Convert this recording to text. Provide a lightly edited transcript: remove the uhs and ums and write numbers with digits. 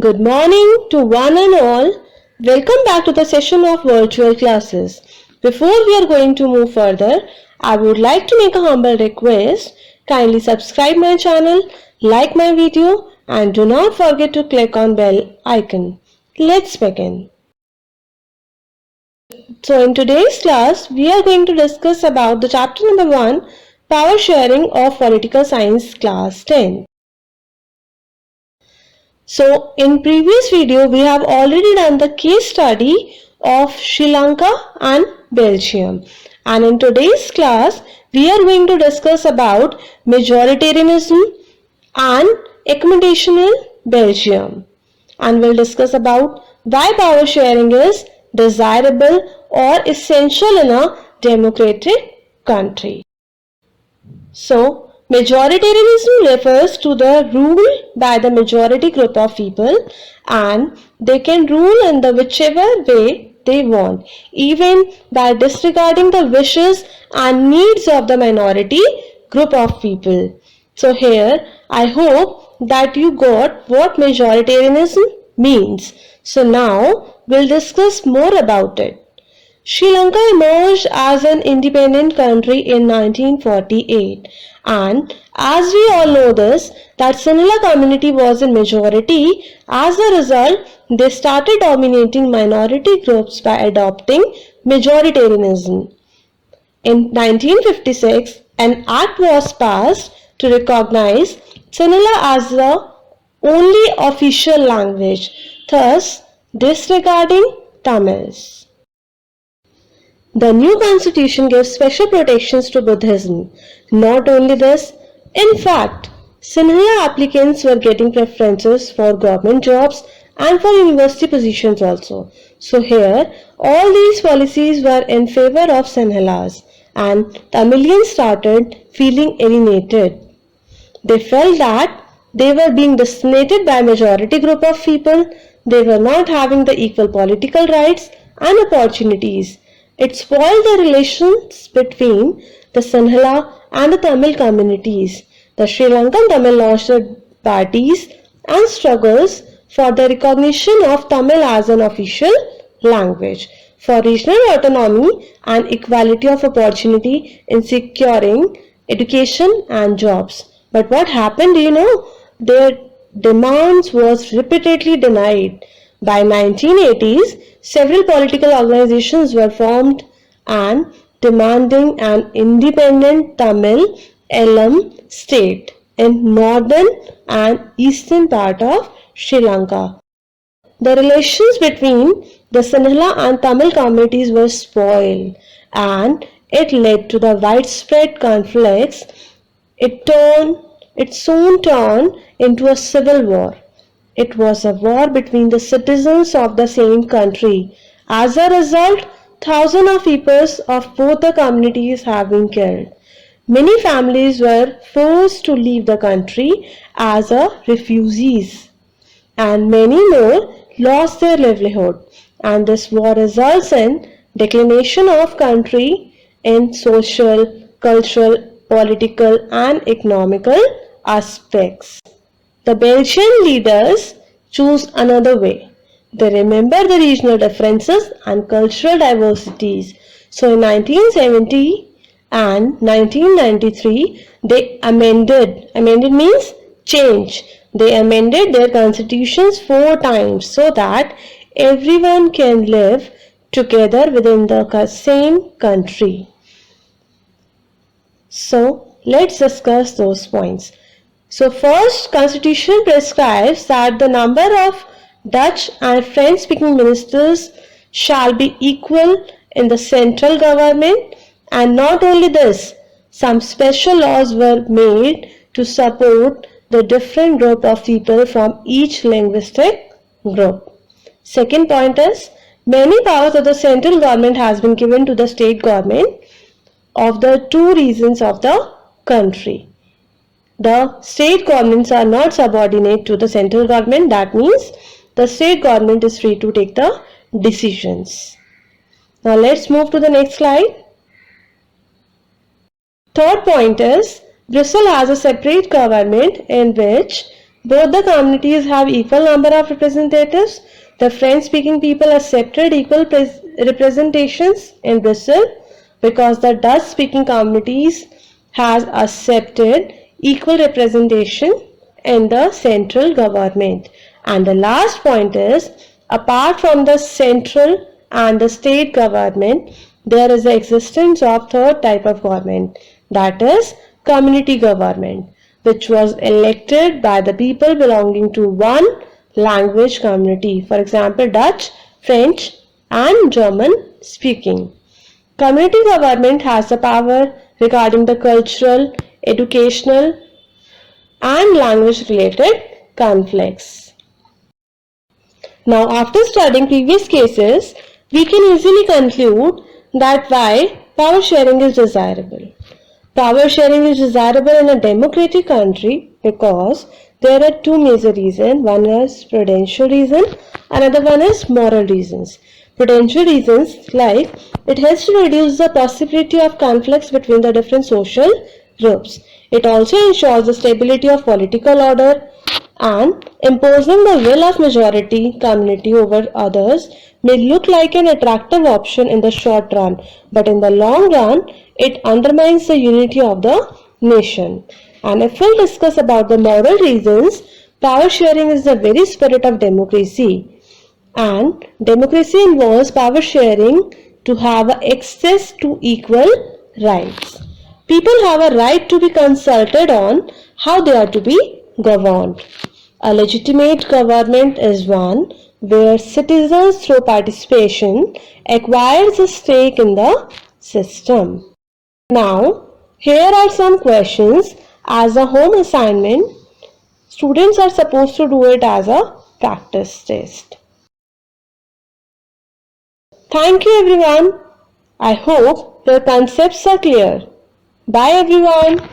Good morning to one and all. Welcome back to the session of virtual classes. Before we are going to move further, I would like to make a humble request. Kindly subscribe my channel, like my video and do not forget to click on bell icon. Let's begin. So in today's class, we are going to discuss about the chapter number 1, Power Sharing of Political Science class 10. So in previous video we have already done the case study of Sri Lanka and Belgium, and in today's class we are going to discuss about majoritarianism and accommodation in Belgium, and we'll discuss about why power sharing is desirable or essential in a democratic country. So majoritarianism refers to the rule by the majority group of people, and they can rule in the whichever way they want, even by disregarding the wishes and needs of the minority group of people. So here I hope that you got what majoritarianism means. So now we'll discuss more about it. Sri Lanka emerged as an independent country in 1948, and as we all know this, that Sinhala community was in majority. As a result, they started dominating minority groups by adopting majoritarianism. In 1956, an act was passed to recognize Sinhala as the only official language, thus disregarding Tamils. The new constitution gives special protections to Buddhism. Not only this, in fact, Sinhala applicants were getting preferences for government jobs and for university positions also. So here, all these policies were in favor of Sinhalas, and Tamilians started feeling alienated. They felt that they were being discriminated by a majority group of people. They were not having the equal political rights and opportunities. It spoiled the relations between the Sinhala and the Tamil communities. The Sri Lankan Tamil launched parties and struggles for the recognition of Tamil as an official language, for regional autonomy and equality of opportunity in securing education and jobs. But what happened, their demands was repeatedly denied. By 1980s, several political organizations were formed and demanding an independent Tamil Elam state in northern and eastern part of Sri Lanka. The relations between the Sinhala and Tamil communities were spoiled, and it led to the widespread conflicts. It soon turned into a civil war. It was a war between the citizens of the same country. As a result, thousands of people of both the communities have been killed. Many families were forced to leave the country as refugees, and many more lost their livelihood. And this war results in declination of country in social, cultural, political and economical aspects. The Belgian leaders choose another way. They remember the regional differences and cultural diversities. So in 1970 and 1993, they amended means change. They amended their constitutions 4 times so that everyone can live together within the same country. So let's discuss those points. So first, constitution prescribes that the number of Dutch and French speaking ministers shall be equal in the central government, and not only this, some special laws were made to support the different group of people from each linguistic group. Second point is, many powers of the central government has been given to the state government of the 2 regions of the country. The state governments are not subordinate to the central government. That means the state government is free to take the decisions. Now let's move to the next slide. Third point is, Brussels has a separate government in which Both the communities have equal number of representatives. The French-speaking people accepted equal representations in Brussels because the Dutch-speaking communities has accepted equal representation in the central government. And the last point is, apart from the central and the state government, there is the existence of third type of government, that is community government, which was elected by the people belonging to one language community. For example, Dutch, French and German speaking. Community government has the power regarding the cultural, educational and language related conflicts. Now, after studying previous cases, we can easily conclude that why power sharing is desirable. Power sharing is desirable in a democratic country because there are two major reasons. One is prudential reason, another one is moral reasons. Prudential reasons like it helps to reduce the possibility of conflicts between the different social groups. It also ensures the stability of political order, and imposing the will of majority community over others may look like an attractive option in the short run, but in the long run it undermines the unity of the nation. And if we'll discuss about the moral reasons, power sharing is the very spirit of democracy, and democracy involves power sharing to have access to equal rights. People have a right to be consulted on how they are to be governed. A legitimate government is one where citizens through participation acquires a stake in the system. Now, here are some questions as a home assignment. Students are supposed to do it as a practice test. Thank you everyone. I hope your concepts are clear. Bye everyone.